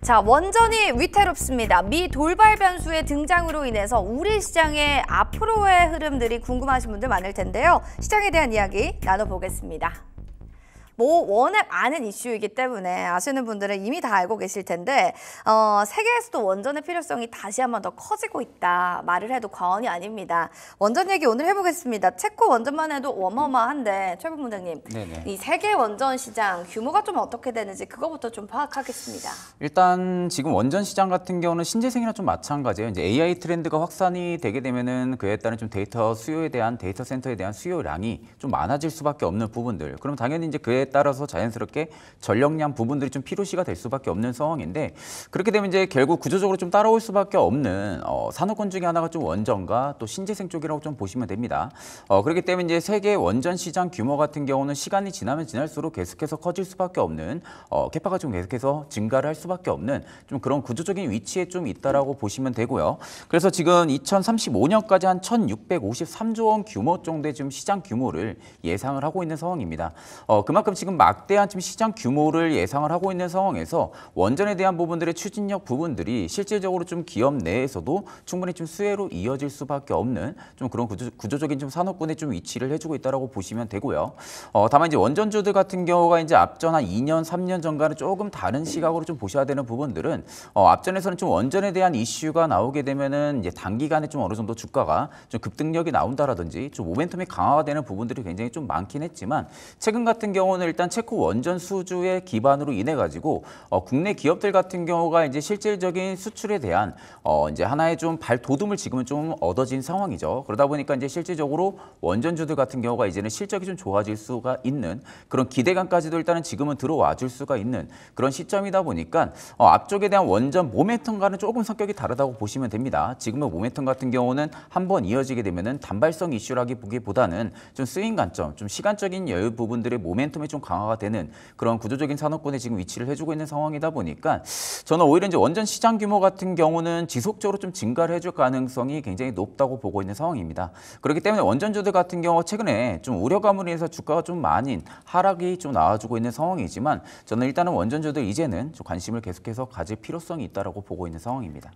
자, 원전이 위태롭습니다. 미 돌발 변수의 등장으로 인해서 우리 시장의 앞으로의 흐름들이 궁금하신 분들 많을 텐데요. 시장에 대한 이야기 나눠보겠습니다. 워낙 아는 이슈이기 때문에 아시는 분들은 이미 다 알고 계실 텐데 세계에서도 원전의 필요성이 다시 한번 더 커지고 있다. 말을 해도 과언이 아닙니다. 원전 얘기 오늘 해보겠습니다. 체코 원전만 해도 어마어마한데 최 부문장님, 이 세계 원전 시장 규모가 좀 어떻게 되는지 그거부터 좀 파악하겠습니다. 일단 지금 원전 시장 같은 경우는 신재생이랑 좀 마찬가지예요. 이제 AI 트렌드가 확산이 되게 되면은 그에 따른 좀 데이터 수요에 대한 데이터 센터에 대한 수요량이 좀 많아질 수밖에 없는 부분들. 그럼 당연히 이제 그에 따라서 자연스럽게 전력량 부분들이 좀 필요시가 될 수밖에 없는 상황인데 그렇게 되면 이제 결국 구조적으로 좀 따라올 수밖에 없는 산업군 중에 하나가 좀 원전과 또 신재생 쪽이라고 좀 보시면 됩니다. 그렇기 때문에 이제 세계 원전 시장 규모 같은 경우는 시간이 지나면 지날수록 계속해서 커질 수밖에 없는 캐파가 좀 계속해서 증가를 할 수밖에 없는 좀 그런 구조적인 위치에 좀 있다라고 보시면 되고요. 그래서 지금 2035년까지 한 1,653조 원 규모 정도의 지금 시장 규모를 예상을 하고 있는 상황입니다. 그만큼 지금 막대한 지금 시장 규모를 예상을 하고 있는 상황에서 원전에 대한 부분들의 추진력 부분들이 실질적으로 좀 기업 내에서도 충분히 좀 수혜로 이어질 수밖에 없는 좀 그런 구조적인 좀 산업군에 좀 위치를 해주고 있다라고 보시면 되고요. 다만 이제 원전주들 같은 경우가 이제 앞전 한 2년, 3년 전과는 조금 다른 시각으로 좀 보셔야 되는 부분들은 앞전에서는 좀 원전에 대한 이슈가 나오게 되면은 이제 단기간에 좀 어느 정도 주가가 좀 급등력이 나온다라든지 좀 모멘텀이 강화가 되는 부분들이 굉장히 좀 많긴 했지만 최근 같은 경우는 일단 체코 원전 수주의 기반으로 인해 가지고 국내 기업들 같은 경우가 이제 실질적인 수출에 대한 이제 하나의 좀 발돋움을 지금은 좀 얻어진 상황이죠. 그러다 보니까 이제 실질적으로 원전주들 같은 경우가 이제는 실적이 좀 좋아질 수가 있는 그런 기대감까지도 일단은 지금은 들어와 줄 수가 있는 그런 시점이다 보니까 앞쪽에 대한 원전 모멘텀과는 조금 성격이 다르다고 보시면 됩니다. 지금의 모멘텀 같은 경우는 한번 이어지게 되면은 단발성 이슈라기보다는 좀 스윙 관점, 좀 시간적인 여유 부분들의 모멘텀이 좀 강화가 되는 그런 구조적인 산업군에 지금 위치를 해주고 있는 상황이다 보니까 저는 오히려 이제 원전 시장 규모 같은 경우는 지속적으로 좀 증가를 해줄 가능성이 굉장히 높다고 보고 있는 상황입니다. 그렇기 때문에 원전주들 같은 경우 최근에 좀 우려감으로 인해서 주가가 좀 많이 하락이 좀 나와주고 있는 상황이지만 저는 일단은 원전주들 이제는 좀 관심을 계속해서 가질 필요성이 있다라고 보고 있는 상황입니다.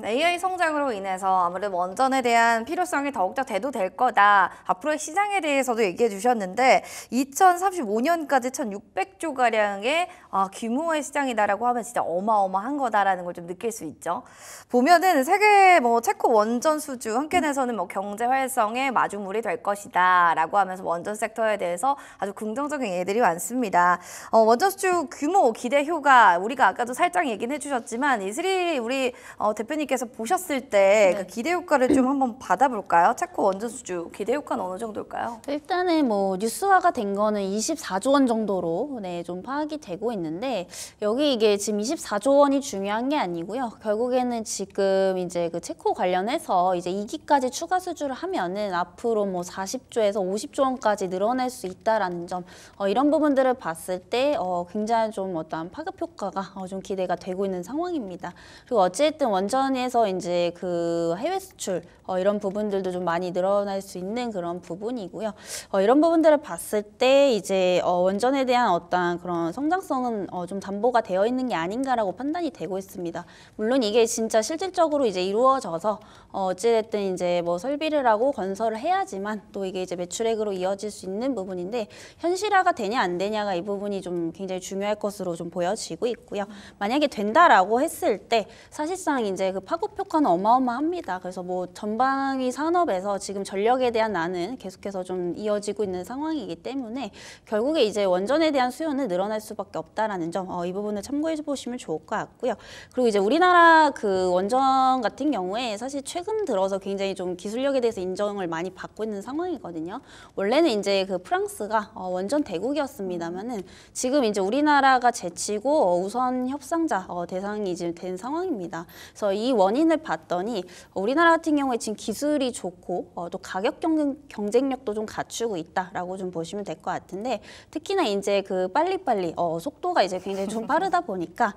AI 성장으로 인해서 아무래도 원전에 대한 필요성이 더욱더 대두될 거다. 앞으로의 시장에 대해서도 얘기해 주셨는데 2035년까지 1,600조 가량의 규모의 시장이다라고 하면 진짜 어마어마한 거다라는 걸 좀 느낄 수 있죠. 보면은 세계 체코 원전 수주 한 켠에서는 경제 활성의 마중물이 될 것이다라고 하면서 원전 섹터에 대해서 아주 긍정적인 얘기들이 많습니다. 원전 수주 규모 기대 효과 우리가 아까도 살짝 얘기는 해주셨지만 이슬이 우리 대표님께서 보셨을 때 그 기대 효과를 좀 한번 받아볼까요? 체코 원전 수주 기대 효과는 어느 정도일까요? 일단은 뉴스화가 된 거는 24조 원 정도로 좀 파악이 되고 있는데 여기 이게 지금 24조 원이 중요한 게 아니고요. 결국에는 지금 이제 그 체코 관련해서 이제 2기까지 추가 수주를 하면은 앞으로 40조에서 50조 원까지 늘어날 수 있다라는 점 이런 부분들을 봤을 때 굉장히 좀 어떤 파급 효과가 좀 기대가 되고 있는 상황입니다. 그리고 어쨌든 원전에서 이제 그 해외 수출 이런 부분들도 좀 많이 늘어날 수 있는 그런 부분이고요. 이런 부분들을 봤을 때 이제 원전에 대한 어떤 그런 성장성은 좀 담보가 되어 있는 게 아닌가라고 판단이 되고 있습니다. 물론 이게 진짜 실질적으로 이제 이루어져서 어찌됐든 이제 설비를 하고 건설을 해야지만 또 이게 이제 매출액으로 이어질 수 있는 부분인데 현실화가 되냐 안 되냐가 이 부분이 좀 굉장히 중요할 것으로 좀 보여지고 있고요. 만약에 된다라고 했을 때 사실상 이제 그 파급 효과는 어마어마합니다. 그래서 전방위 산업에서 지금 전력에 대한 난은 계속해서 좀 이어지고 있는 상황이기 때문에 결국에 이제 원전에 대한 수요는 늘어날 수밖에 없다라는 점, 이 부분을 참고해 보시면 좋을 것 같고요. 그리고 이제 우리나라 그 원전 같은 경우에 사실 최근 들어서 굉장히 좀 기술력에 대해서 인정을 많이 받고 있는 상황이거든요. 원래는 이제 그 프랑스가 원전 대국이었습니다만은 지금 이제 우리나라가 제치고 우선 협상자 대상이 이제 된 상황입니다. 그래서 이 원인을 봤더니 우리나라 같은 경우에 지금 기술이 좋고 또 가격 경쟁력도 좀 갖추고 있다라고 좀 보시면 될 것 같은데 특히나 이제 그 빨리빨리 속도가 이제 굉장히 좀 빠르다 보니까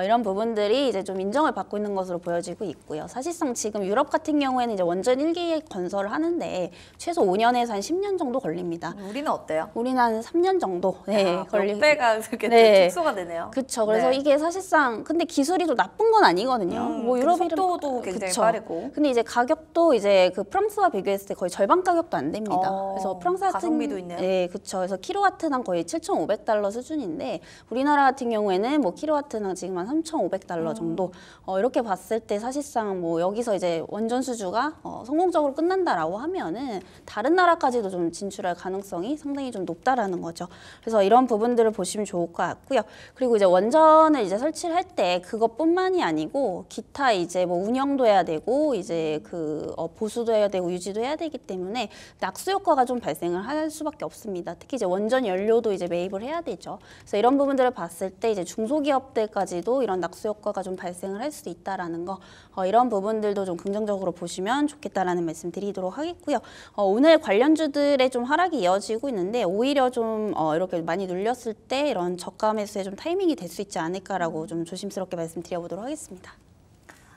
이런 부분들이 이제 좀 인정을 받고 있는 것으로 보여지고 있고요. 사실상 지금 유럽 같은 경우에는 이제 원전 1기 건설을 하는데 최소 5년에서 한 10년 정도 걸립니다. 우리는 어때요? 우리는 한 3년 정도 몇 배가 그렇게 네. 축소가 되네요. 그렇죠. 그래서 네. 이게 사실상 근데 기술이 또 나쁜 건 아니거든요. 뭐 근데 유럽 속도도 굉장히 그쵸. 빠르고. 근데 이제 가격도 이제 그 프랑스와 비교했을 때 거의 절반 가격도 안 됩니다. 그래서 프랑스 같은 가성비도 있네요. 네, 그렇죠. 그래서 킬로와트당 거의 7,500달러 수준인데 우리나라 같은 경우에는 뭐 킬로와트당 지금 한 3,500달러 정도. 이렇게 봤을 때 사실상 뭐 여기서 이제 원전 수주가 성공적으로 끝난다라고 하면은 다른 나라까지도 좀 진출할 가능성이 상당히 좀 높다라는 거죠. 그래서 이런 부분들을 보시면 좋을 것 같고요. 그리고 이제 원전을 이제 설치를 할 때 그것뿐만이 아니고 기타 이제 뭐 운영도 해야 되고 이제 그 보수도 해야 되고 유지도 해야 되기 때문에 낙수 효과가 좀 발생을 할 수밖에 없습니다. 특히 이제 원전 연료도 이제 매입을 해야 되죠. 그래서 이런 부분들을 봤을 때 이제 중소기업들까지도 이런 낙수 효과가 좀 발생을 할 수 있다라는 거 이런 부분들도 좀 긍정적으로 보시면 좋겠다라는 말씀 드리도록 하겠고요. 오늘 관련주들의 좀 하락이 이어지고 있는데 오히려 좀 이렇게 많이 눌렸을 때 이런 저가 매수에 좀 타이밍이 될 수 있지 않을까라고 좀 조심스럽게 말씀드려보도록 하겠습니다.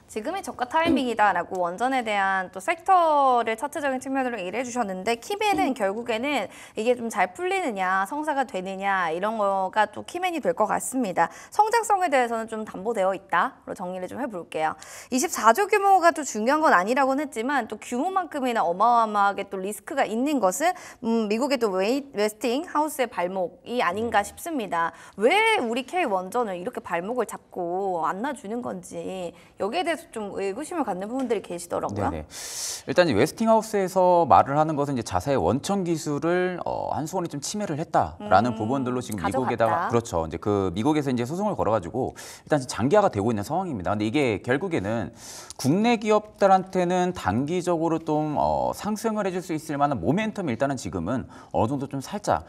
지금이 저가 타이밍이다라고 원전에 대한 또 섹터를 차트적인 측면으로 얘기를 해주셨는데 키맨은 결국에는 이게 좀 잘 풀리느냐 성사가 되느냐 이런 거가 또 키맨이 될 것 같습니다. 성장성에 대해서는 좀 담보되어 있다로 정리를 좀 해볼게요. 24조 규모가 또 중요한 건 아니라고는 했지만 또 규모만큼이나 어마어마하게 또 리스크가 있는 것은 미국의 또 웨스팅 하우스의 발목이 아닌가 싶습니다. 왜 우리 K 원전을 이렇게 발목을 잡고 안 놔주는 건지 여기에 대해서 좀 의구심을 갖는 부분들이 계시더라고요. 네네. 일단 이제 웨스팅하우스에서 말을 하는 것은 이제 자사의 원천 기술을 한수원이 좀 침해를 했다라는 부분들로 지금 가져갔다. 미국에다가 그렇죠. 이제 그 미국에서 이제 소송을 걸어가지고 일단 장기화가 되고 있는 상황입니다. 근데 이게 결국에는 국내 기업들한테는 단기적으로 좀 상승을 해줄 수 있을 만한 모멘텀이 일단은 지금은 어느 정도 좀 살짝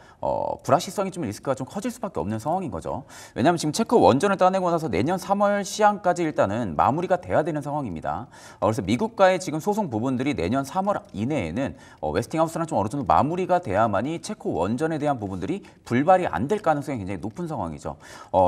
불확실성이 좀 리스크가 좀 커질 수밖에 없는 상황인 거죠. 왜냐하면 지금 체코 원전을 따내고 나서 내년 3월 시한까지 일단은 마무리가 돼야 되는 상황입니다. 그래서 미국과의 지금 소송 부분들이 내년 3월 이내에는 웨스팅하우스랑 좀 어느 정도 마무리가 돼야만이 체코 원전에 대한 부분들이 불발이 안 될 가능성이 굉장히 높은 상황이죠.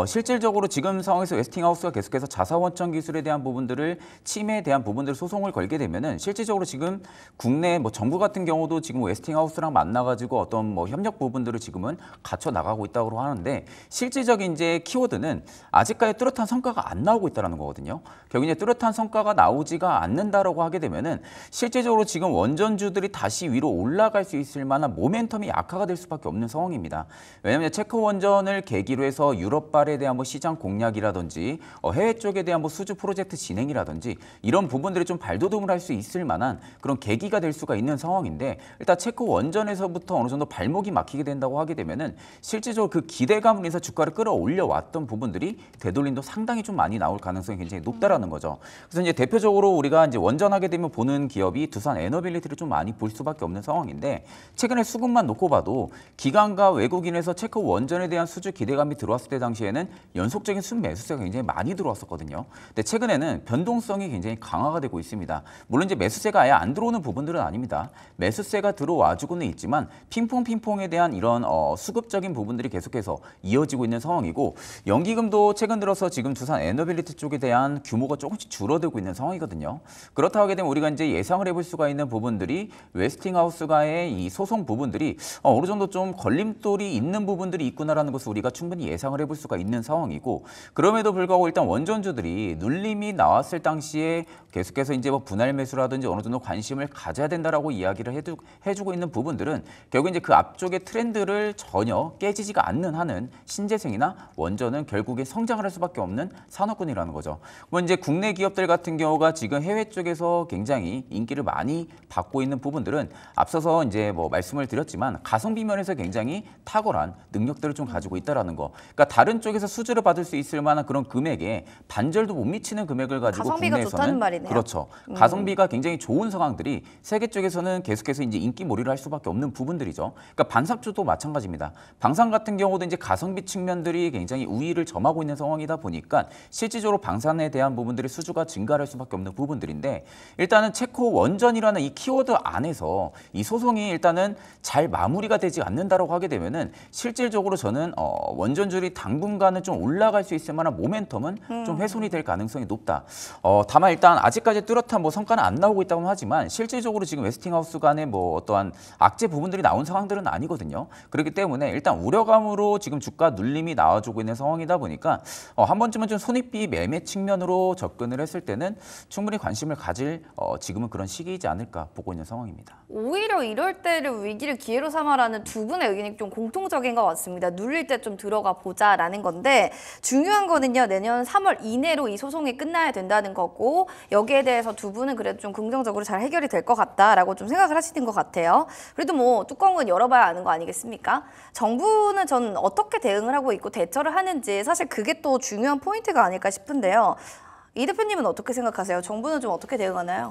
실질적으로 지금 상황에서 웨스팅하우스가 계속해서 자사원천 기술에 대한 부분들을 침해에 대한 부분들 소송을 걸게 되면은 실질적으로 지금 국내 뭐 정부 같은 경우도 지금 웨스팅하우스랑 만나가지고 어떤 뭐 협력 부분들을 지금은 갖춰 나가고 있다고 하는데 실질적인 이제 키워드는 아직까지 뚜렷한 성과가 안 나오고 있다는 거거든요. 결국 이제 뚜렷한 성과가 나오지가 않는다라고 하게 되면은 실제적으로 지금 원전주들이 다시 위로 올라갈 수 있을 만한 모멘텀이 약화가 될 수밖에 없는 상황입니다. 왜냐하면 체코 원전을 계기로 해서 유럽발에 대한 뭐 시장 공략이라든지 해외 쪽에 대한 뭐 수주 프로젝트 진행이라든지 이런 부분들이 좀 발돋움을 할 수 있을 만한 그런 계기가 될 수가 있는 상황인데 일단 체코 원전에서부터 어느 정도 발목이 막히게 된다고 하게 되면은 실질적으로 그 기대감으로 인해서 주가를 끌어올려 왔던 부분들이 되돌림도 상당히 좀 많이 나올 가능성이 굉장히 높다라는 거죠. 그래서 이제 대표적으로 우리가 이제 원전하게 되면 보는 기업이 두산 에너빌리티를 좀 많이 볼 수밖에 없는 상황인데 최근에 수급만 놓고 봐도 기관과 외국인에서 체코 원전에 대한 수주 기대감이 들어왔을 때 당시에는 연속적인 순매수세가 굉장히 많이 들어왔었거든요. 근데 최근에는 변동성이 굉장히 강화가 되고 있습니다. 물론 이제 매수세가 아예 안 들어오는 부분들은 아닙니다. 매수세가 들어와주고는 있지만 핑퐁에 대한 이런 수급적인 부분들이 계속해서 이어지고 있는 상황이고 연기금도 최근 들어서 지금 두산 에너빌리티 쪽에 대한 규모가 조금씩 줄어들고 있는 상황이거든요. 그렇다고 하게 되면 우리가 이제 예상을 해볼 수가 있는 부분들이 웨스팅하우스가의 이 소송 부분들이 어느 정도 좀 걸림돌이 있는 부분들이 있구나라는 것을 우리가 충분히 예상을 해볼 수가 있는 상황이고 그럼에도 불구하고 일단 원전주들이 눌림이 나왔을 당시에 계속해서 이제 뭐 분할 매수라든지 어느 정도 관심을 가져야 된다라고 이야기를 해주고 있는 부분들은 결국 이제 그 앞쪽의 트렌드를 전혀 깨지지가 않는 한은 신재생이나 원전은 결국에 성장을 할 수밖에 없는 산업군이라는 거죠. 뭐 이제 국내 기업들 같은 경우가 지금 해외 쪽에서 굉장히 인기를 많이 받고 있는 부분들은 앞서서 이제 뭐 말씀을 드렸지만 가성비 면에서 굉장히 탁월한 능력들을 좀 가지고 있다라는 거. 그러니까 다른 쪽에서 수주를 받을 수 있을 만한 그런 금액에 반절도 못 미치는 금액을 가지고 가성비가 국내에서는 좋다는 말이네요. 그렇죠. 가성비가 굉장히 좋은 상황들이 세계 쪽에서는 계속해서 이제 인기몰이를 할 수밖에 없는 부분들이죠. 그러니까 반삽주도 마찬가지입니다. 방산 같은 경우도 이제 가성비 측면들이 굉장히 우위를 점하고 있는 상황이다 보니까 실질적으로 방산에 대한 부분들이 수주가 수가 증가할 수밖에 없는 부분들인데 일단은 체코 원전이라는 이 키워드 안에서 이 소송이 일단은 잘 마무리가 되지 않는다라고 하게 되면은 실질적으로 저는 원전주들이 당분간은 좀 올라갈 수 있을 만한 모멘텀은 좀 훼손이 될 가능성이 높다. 다만 일단 아직까지 뚜렷한 뭐 성과는 안 나오고 있다고는 하지만 실질적으로 지금 웨스팅하우스 간에 뭐 어떠한 악재 부분들이 나온 상황들은 아니거든요. 그렇기 때문에 일단 우려감으로 지금 주가 눌림이 나와주고 있는 상황이다 보니까 한 번쯤은 좀 손익비 매매 측면으로 접근을 했을 때는 충분히 관심을 가질 지금은 그런 시기이지 않을까 보고 있는 상황입니다. 오히려 이럴 때를 위기를 기회로 삼아라는 두 분의 의견이 좀 공통적인 것 같습니다. 눌릴 때 좀 들어가 보자라는 건데 중요한 거는요. 내년 3월 이내로 이 소송이 끝나야 된다는 거고 여기에 대해서 두 분은 그래도 좀 긍정적으로 잘 해결이 될 것 같다라고 좀 생각을 하시는 것 같아요. 그래도 뭐 뚜껑은 열어봐야 아는 거 아니겠습니까? 정부는 전 어떻게 대응을 하고 있고 대처를 하는지 사실 그게 또 중요한 포인트가 아닐까 싶은데요. 이 대표님은 어떻게 생각하세요? 정부는 좀 어떻게 대응하나요?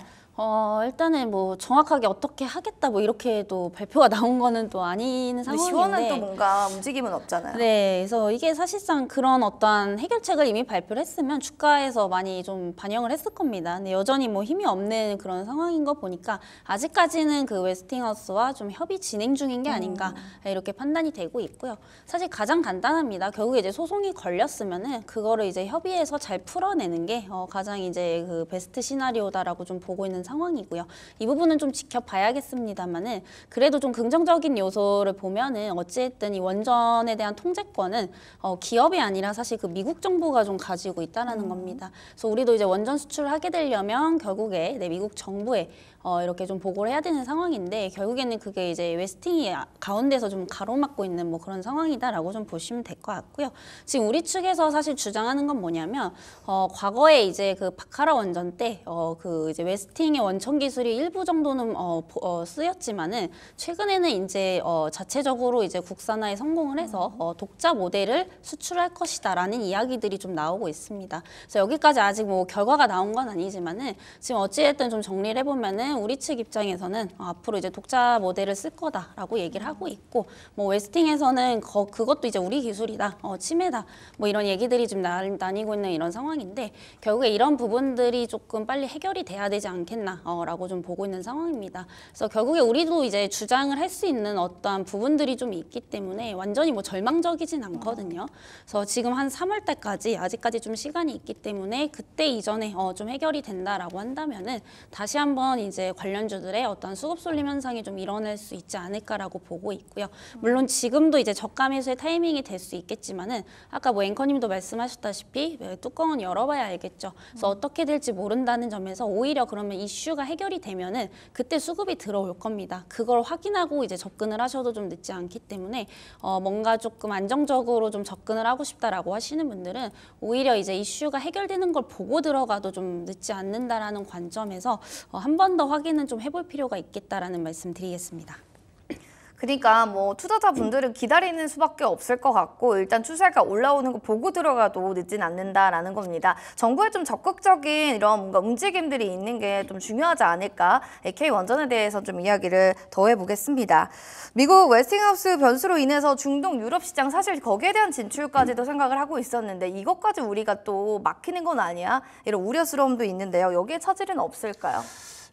일단은 뭐 정확하게 어떻게 하겠다 뭐 이렇게 또 발표가 나온 거는 또 아닌 근데 상황인데. 시원한 또 뭔가 움직임은 없잖아요. 네, 그래서 이게 사실상 그런 어떠한 해결책을 이미 발표를 했으면 주가에서 많이 좀 반영을 했을 겁니다. 근데 여전히 뭐 힘이 없는 그런 상황인 거 보니까 아직까지는 그 웨스팅하우스와 좀 협의 진행 중인 게 아닌가 이렇게 판단이 되고 있고요. 사실 가장 간단합니다. 결국에 이제 소송이 걸렸으면은 그거를 이제 협의해서 잘 풀어내는 게 가장 이제 그 베스트 시나리오다라고 좀 보고 있는 상황이고요. 이 부분은 좀 지켜봐야겠습니다만은 그래도 좀 긍정적인 요소를 보면은 어찌됐든 이 원전에 대한 통제권은 기업이 아니라 사실 그 미국 정부가 좀 가지고 있다라는 겁니다. 그래서 우리도 이제 원전 수출을 하게 되려면 결국에 미국 정부에 이렇게 좀 보고를 해야 되는 상황인데 결국에는 그게 이제 웨스팅이 가운데서 좀 가로막고 있는 뭐 그런 상황이다라고 좀 보시면 될 것 같고요. 지금 우리 측에서 사실 주장하는 건 뭐냐면 과거에 이제 그 바카라 원전 때 그 이제 웨스팅의 원천 기술이 일부 정도는 쓰였지만은 최근에는 이제 자체적으로 이제 국산화에 성공을 해서 독자 모델을 수출할 것이다라는 이야기들이 좀 나오고 있습니다. 그래서 여기까지 아직 뭐 결과가 나온 건 아니지만은 지금 어찌됐든 좀 정리를 해보면은 우리 측 입장에서는 앞으로 이제 독자 모델을 쓸 거다라고 얘기를 하고 있고 뭐 웨스팅에서는 그것도 이제 우리 기술이다, 침해다 뭐 이런 얘기들이 좀 나뉘고 있는 이런 상황인데 결국에 이런 부분들이 조금 빨리 해결이 돼야 되지 않겠나라고 좀 보고 있는 상황입니다. 그래서 결국에 우리도 이제 주장을 할 수 있는 어떠한 부분들이 좀 있기 때문에 완전히 뭐 절망적이진 않거든요. 그래서 지금 한 3월 달까지 아직까지 좀 시간이 있기 때문에 그때 이전에 좀 해결이 된다라고 한다면은 다시 한번 이제 관련주들의 어떤 수급 쏠림 현상이 좀 일어날 수 있지 않을까라고 보고 있고요. 물론 지금도 이제 저가 매수의 타이밍이 될 수 있겠지만은 아까 뭐 앵커님도 말씀하셨다시피 뚜껑은 열어봐야 알겠죠. 그래서 어떻게 될지 모른다는 점에서 오히려 그러면 이슈가 해결이 되면은 그때 수급이 들어올 겁니다. 그걸 확인하고 이제 접근을 하셔도 좀 늦지 않기 때문에 뭔가 조금 안정적으로 좀 접근을 하고 싶다라고 하시는 분들은 오히려 이제 이슈가 해결되는 걸 보고 들어가도 좀 늦지 않는다라는 관점에서 한 번 더 확인은 좀 해볼 필요가 있겠다라는 말씀 드리겠습니다. 그러니까 뭐 투자자분들은 기다리는 수밖에 없을 것 같고 일단 추세가 올라오는 거 보고 들어가도 늦진 않는다라는 겁니다. 정부의 좀 적극적인 이런 뭔가 움직임들이 있는 게 좀 중요하지 않을까. K원전에 대해서 좀 이야기를 더 해보겠습니다. 미국 웨스팅하우스 변수로 인해서 중동 유럽 시장 사실 거기에 대한 진출까지도 생각을 하고 있었는데 이것까지 우리가 또 막히는 건 아니야? 이런 우려스러움도 있는데요. 여기에 차질은 없을까요?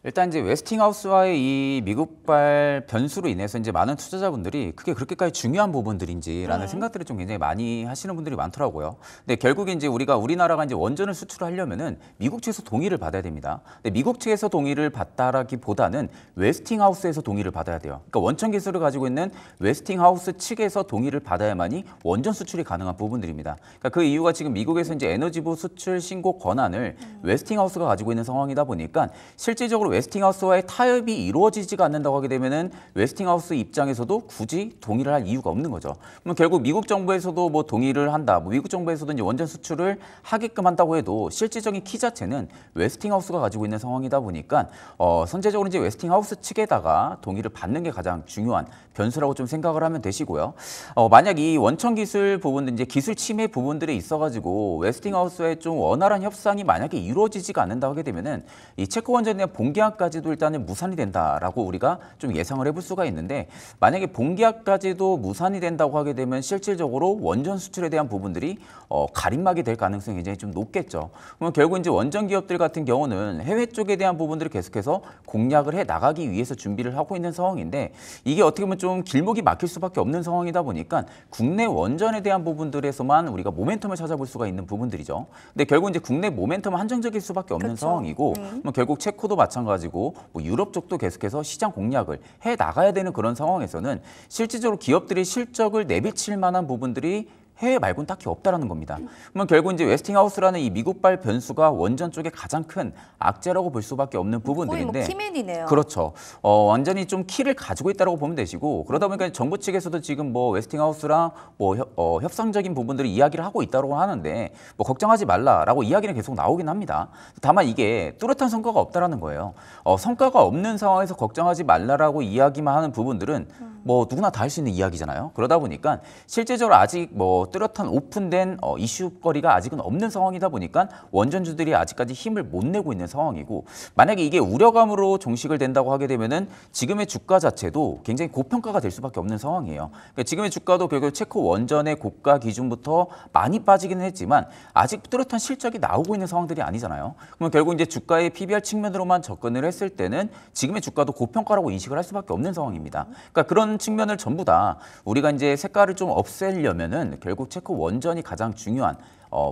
일단 이제 웨스팅하우스와의 이 미국발 변수로 인해서 이제 많은 투자자분들이 그게 그렇게까지 중요한 부분들인지라는 생각들을 좀 굉장히 많이 하시는 분들이 많더라고요. 근데 결국에 이제 우리나라가 이제 원전을 수출하려면은 미국 측에서 동의를 받아야 됩니다. 근데 미국 측에서 동의를 받다라기보다는 웨스팅하우스에서 동의를 받아야 돼요. 그러니까 원천 기술을 가지고 있는 웨스팅하우스 측에서 동의를 받아야만이 원전 수출이 가능한 부분들입니다. 그러니까 그 이유가 지금 미국에서 이제 에너지부 수출 신고 권한을 웨스팅하우스가 가지고 있는 상황이다 보니까 실질적으로 웨스팅하우스와의 타협이 이루어지지가 않는다고 하게 되면은 웨스팅하우스 입장에서도 굳이 동의를 할 이유가 없는 거죠. 그럼 결국 미국 정부에서도 뭐 동의를 한다, 뭐 미국 정부에서도 이제 원전 수출을 하게끔 한다고 해도 실질적인 키 자체는 웨스팅하우스가 가지고 있는 상황이다 보니까 선제적으로 이제 웨스팅하우스 측에다가 동의를 받는 게 가장 중요한 변수라고 좀 생각을 하면 되시고요. 만약 이 원천 기술 부분들 이제 기술 침해 부분들에 있어가지고 웨스팅하우스의 좀 원활한 협상이 만약에 이루어지지가 않는다고 하게 되면은 이 체코 원전에 대한 봉기 본계약까지도 일단은 무산이 된다라고 우리가 좀 예상을 해볼 수가 있는데 만약에 본계약까지도 무산이 된다고 하게 되면 실질적으로 원전 수출에 대한 부분들이 가림막이 될 가능성이 굉장히 좀 높겠죠. 그러면 결국 이제 원전 기업들 같은 경우는 해외 쪽에 대한 부분들을 계속해서 공략을 해 나가기 위해서 준비를 하고 있는 상황인데 이게 어떻게 보면 좀 길목이 막힐 수밖에 없는 상황이다 보니까 국내 원전에 대한 부분들에서만 우리가 모멘텀을 찾아볼 수가 있는 부분들이죠. 근데 결국 이제 국내 모멘텀은 한정적일 수밖에 없는 그렇죠. 상황이고 뭐 결국 체코도 마찬가지고 뭐 유럽 쪽도 계속해서 시장 공략을 해 나가야 되는 그런 상황에서는 실질적으로 기업들이 실적을 내비칠 만한 부분들이 해외 말고는 딱히 없다라는 겁니다. 그러면 결국 이제 웨스팅하우스라는 이 미국발 변수가 원전 쪽에 가장 큰 악재라고 볼 수밖에 없는 부분들인데 거의 뭐 키맨이네요. 그렇죠. 완전히 좀 키를 가지고 있다라고 보면 되시고 그러다 보니까 정부 측에서도 지금 뭐 웨스팅하우스랑 뭐 협상적인 부분들을 이야기를 하고 있다고 하는데 뭐 걱정하지 말라라고 이야기는 계속 나오긴 합니다. 다만 이게 뚜렷한 성과가 없다라는 거예요. 성과가 없는 상황에서 걱정하지 말라라고 이야기만 하는 부분들은 뭐 누구나 다 할 수 있는 이야기잖아요. 그러다 보니까 실제적으로 아직 뭐 뚜렷한 오픈된 이슈거리가 아직은 없는 상황이다 보니까 원전주들이 아직까지 힘을 못 내고 있는 상황이고 만약에 이게 우려감으로 종식을 된다고 하게 되면은 지금의 주가 자체도 굉장히 고평가가 될 수밖에 없는 상황이에요. 그러니까 지금의 주가도 결국 체코 원전의 고가 기준부터 많이 빠지기는 했지만 아직 뚜렷한 실적이 나오고 있는 상황들이 아니잖아요. 그러면 결국 이제 주가의 PBR 측면으로만 접근을 했을 때는 지금의 주가도 고평가라고 인식을 할 수밖에 없는 상황입니다. 그러니까 그런 측면을 전부 다 우리가 이제 색깔을 좀 없애려면은 결국 체코 원전이 가장 중요한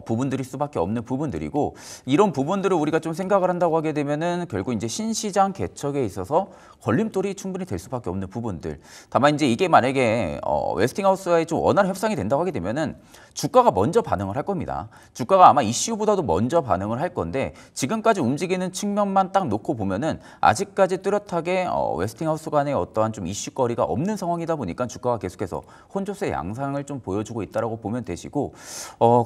부분들일 수밖에 없는 부분들이고 이런 부분들을 우리가 좀 생각을 한다고 하게 되면은 결국 이제 신시장 개척에 있어서 걸림돌이 충분히 될 수밖에 없는 부분들. 다만 이제 이게 만약에 웨스팅하우스와의 좀 원활한 협상이 된다고 하게 되면은 주가가 먼저 반응을 할 겁니다. 주가가 아마 이슈보다도 먼저 반응을 할 건데 지금까지 움직이는 측면만 딱 놓고 보면은 아직까지 뚜렷하게 웨스팅하우스 간의 어떠한 좀 이슈거리가 없는 상황이다 보니까 주가가 계속해서 혼조세 양상을 좀 보여주고 있다라고 보면 되시고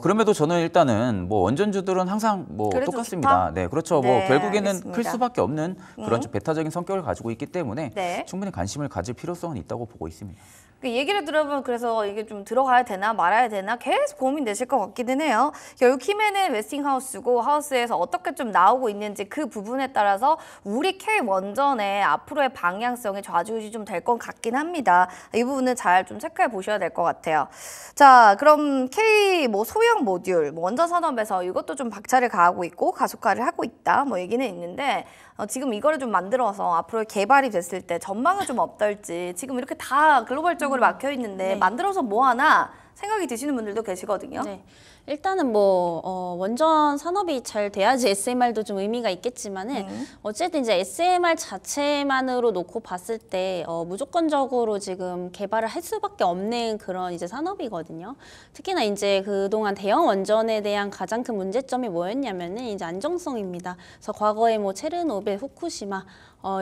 그럼에도 저는 일단은 뭐 원전주들은 항상 뭐 그래도 똑같습니다. 좋다? 네, 그렇죠. 네, 뭐 결국에는 알겠습니다. 클 수밖에 없는 그런 좀 배타적인 성격을 가지고 있기 때문에 네. 충분히 관심을 가질 필요성은 있다고 보고 있습니다. 얘기를 들어보면 그래서 이게 좀 들어가야 되나 말아야 되나 계속 고민되실 것 같기는 해요. 결국 키맨은 웨스팅하우스고 하우스에서 어떻게 좀 나오고 있는지 그 부분에 따라서 우리 K 원전의 앞으로의 방향성이 좌지우지 좀 될 것 같긴 합니다. 이 부분은 잘 좀 체크해 보셔야 될 것 같아요. 자, 그럼 K 뭐 소형 모듈 원전 산업에서 이것도 좀 박차를 가하고 있고 가속화를 하고 있다 뭐 얘기는 있는데 지금 이거를 좀 만들어서 앞으로 개발이 됐을 때 전망은 좀 어떨지 지금 이렇게 다 글로벌적으로 막혀 있는데 네. 만들어서 뭐 하나 생각이 드시는 분들도 계시거든요. 네. 일단은 뭐 원전 산업이 잘 돼야지 SMR도 좀 의미가 있겠지만은 어쨌든 이제 SMR 자체만으로 놓고 봤을 때 무조건적으로 지금 개발을 할 수밖에 없는 그런 이제 산업이거든요. 특히나 이제 그동안 대형 원전에 대한 가장 큰 문제점이 뭐였냐면은 이제 안정성입니다. 그래서 과거에 뭐 체르노빌, 후쿠시마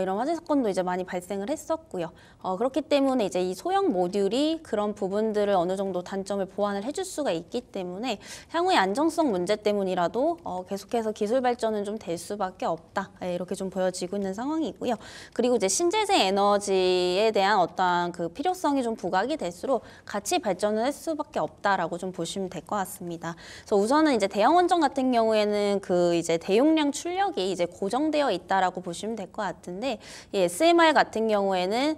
이런 화재 사건도 이제 많이 발생을 했었고요. 그렇기 때문에 이제 이 소형 모듈이 그런 부분들을 어느 정도 단점을 보완을 해줄 수가 있기 때문에 향후의 안정성 문제 때문이라도 계속해서 기술 발전은 좀 될 수밖에 없다. 이렇게 좀 보여지고 있는 상황이고요. 그리고 이제 신재생 에너지에 대한 어떠한 그 필요성이 좀 부각이 될수록 같이 발전을 할 수밖에 없다라고 좀 보시면 될 것 같습니다. 그래서 우선은 이제 대형 원전 같은 경우에는 그 이제 대용량 출력이 이제 고정되어 있다라고 보시면 될 것 같은데 이 SMR 같은 경우에는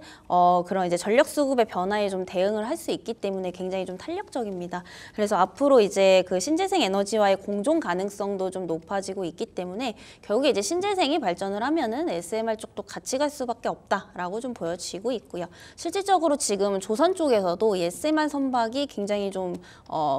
그런 이제 전력 수급의 변화에 좀 대응을 할 수 있기 때문에 굉장히 좀 탄력적입니다. 그래서 앞으로 이제 그 신재생 에너지와의 공존 가능성도 좀 높아지고 있기 때문에 결국에 이제 신재생이 발전을 하면은 SMR 쪽도 같이 갈 수밖에 없다라고 좀 보여지고 있고요. 실질적으로 지금 조선 쪽에서도 이 SMR 선박이 굉장히 좀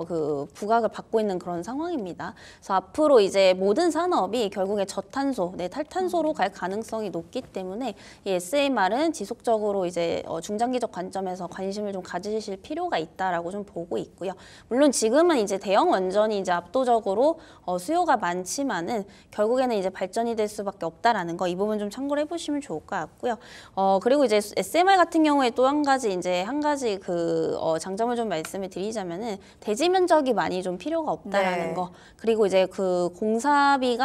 그 부각을 받고 있는 그런 상황입니다. 그래서 앞으로 이제 모든 산업이 결국에 저탄소, 탈탄소로 갈 가능성이 높기 때문에 이 SMR은 지속적으로 이제 중장기적 관점에서 관심을 좀 가지실 필요가 있다라고 좀 보고 있고요. 물론 지금은 이제 대형 원전이 이제 압도적으로 수요가 많지만은 결국에는 이제 발전이 될 수밖에 없다라는 거 이 부분 좀 참고를 해보시면 좋을 것 같고요. 그리고 이제 SMR 같은 경우에 또 한 가지 그 장점을 좀 말씀을 드리자면은 대지 면적이 많이 좀 필요가 없다라는 네. 거. 그리고 이제 그 공사비에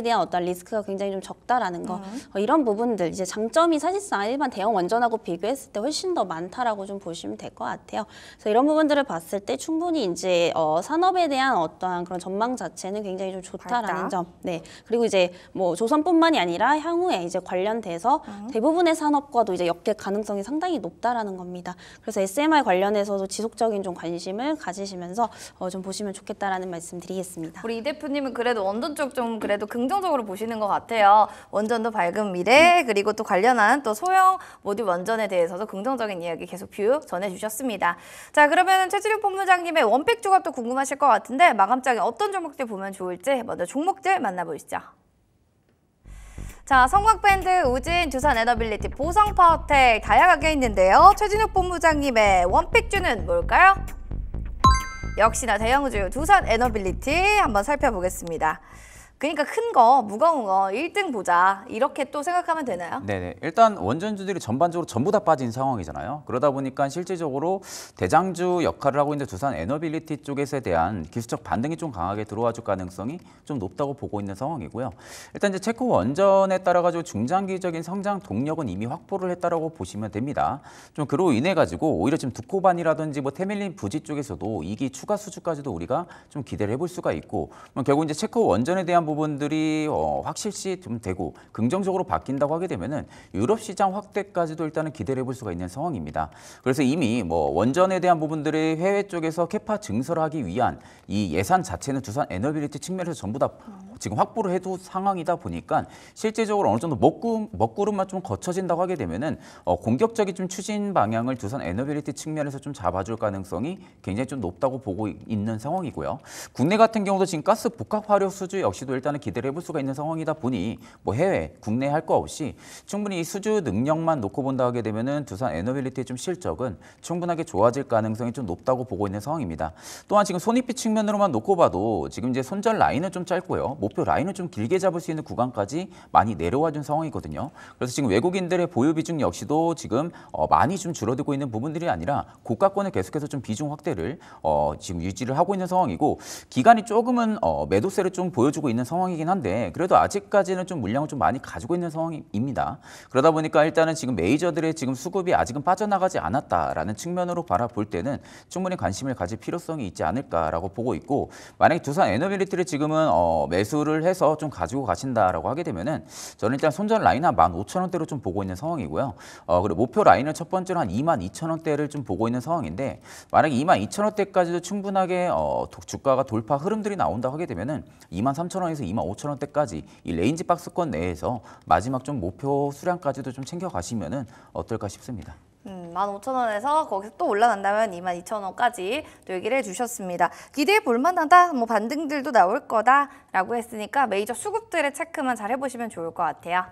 대한 어떤 리스크가 굉장히 좀 적다라는 거. 이런 부분들 이제 장점이 사실상 일반 대형 원전하고 비교했을 때 훨씬 더 많다라고 좀 보시면 될 것 같아요. 그래서 이런 부분들을 봤을 때 충분히 이제 산업에 대한 어떠한 그런 전망 자체는 굉장히 좀 좋다라는 밝다. 점. 네. 그리고 이제 뭐 조선뿐만이 아니라 향후에 이제 관련돼서 대부분의 산업과도 이제 엮일 가능성이 상당히 높다라는 겁니다. 그래서 SMR 관련해서도 지속적인 좀 관심을 가지시면서 좀 보시면 좋겠다라는 말씀드리겠습니다. 우리 이 대표님은 그래도 원전 쪽 좀 그래도 긍정적으로 보시는 것 같아요. 원전도 밝은 미래 그리고 또 관련한 또 소형 모듈 원전에 대해서도 긍정적인 이야기 계속 뷰 전해주셨습니다. 자 그러면 최지룡 본부장님의 원팩 조합도 궁금하실 것 같은데 마감장에 어떤 종목들 보면 좋을지 먼저 종목들 만나보시죠. 자, 성곽밴드, 우진, 두산에너빌리티, 보성파워텍 다양하게 있는데요. 최진욱 본부장님의 원픽주는 뭘까요? 역시나 대형주 두산에너빌리티 한번 살펴보겠습니다. 그러니까 큰 거, 무거운 거 1등 보자 이렇게 또 생각하면 되나요? 네네. 일단 원전주들이 전반적으로 전부 다 빠진 상황이잖아요. 그러다 보니까 실질적으로 대장주 역할을 하고 있는 두산 에너빌리티 쪽에서에 대한 기술적 반등이 좀 강하게 들어와 줄 가능성이 좀 높다고 보고 있는 상황이고요. 일단 이제 체코 원전에 따라 가지고 중장기적인 성장 동력은 이미 확보를 했다라고 보시면 됩니다. 좀 그로 인해 가지고 오히려 지금 두코반이라든지 뭐 테밀린 부지 쪽에서도 2기 추가 수주까지도 우리가 좀 기대를 해볼 수가 있고 결국 이제 체코 원전에 대한 부분들이 확실시 좀 되고 긍정적으로 바뀐다고 하게 되면은 유럽 시장 확대까지도 일단은 기대를 해볼 수가 있는 상황입니다. 그래서 이미 뭐 원전에 대한 부분들이 해외 쪽에서 캐파 증설을 하기 위한 이 예산 자체는 두산 에너빌리티 측면에서 전부 다 지금 확보를 해둔 상황이다 보니까 실제적으로 어느 정도 먹구름만 좀 거쳐진다고 하게 되면은 공격적인 좀 추진 방향을 두산 에너빌리티 측면에서 좀 잡아줄 가능성이 굉장히 좀 높다고 보고 있는 상황이고요. 국내 같은 경우도 지금 가스 복합 화력 수주 역시도 일단은 기대를 해볼 수가 있는 상황이다 보니 뭐 해외, 국내 할 거 없이 충분히 이 수주 능력만 놓고 본다 하게 되면은 두산 에너빌리티의 좀 실적은 충분하게 좋아질 가능성이 좀 높다고 보고 있는 상황입니다. 또한 지금 손익비 측면으로만 놓고 봐도 지금 이제 손절 라인은 좀 짧고요. 목표 라인을 좀 길게 잡을 수 있는 구간까지 많이 내려와 준 상황이거든요. 그래서 지금 외국인들의 보유 비중 역시도 지금 많이 좀 줄어들고 있는 부분들이 아니라 고가권을 계속해서 좀 비중 확대를 지금 유지를 하고 있는 상황이고 기간이 조금은 매도세를 좀 보여주고 있는 상황이긴 한데 그래도 아직까지는 좀 물량을 좀 많이 가지고 있는 상황입니다. 그러다 보니까 일단은 지금 메이저들의 지금 수급이 아직은 빠져나가지 않았다라는 측면으로 바라볼 때는 충분히 관심을 가질 필요성이 있지 않을까라고 보고 있고 만약에 두산 에너빌리티를 지금은 매수를 해서 좀 가지고 가신다라고 하게 되면은 저는 일단 손절 라인 한 15,000원대로 좀 보고 있는 상황이고요. 그리고 목표 라인을 첫 번째로 한 22,000원대를 좀 보고 있는 상황인데 만약에 22,000원대까지도 충분하게 주가가 돌파 흐름들이 나온다고 하게 되면은 23,000원에서 25,000원대까지 이 레인지 박스권 내에서 마지막 좀 목표 수량까지도 좀 챙겨 가시면은 어떨까 싶습니다. 15,000원에서 거기서 또 올라간다면 22,000원까지 또 얘기를 해주셨습니다. 기대해 볼 만하다, 뭐 반등들도 나올 거다라고 했으니까 메이저 수급들의 체크만 잘 해보시면 좋을 것 같아요.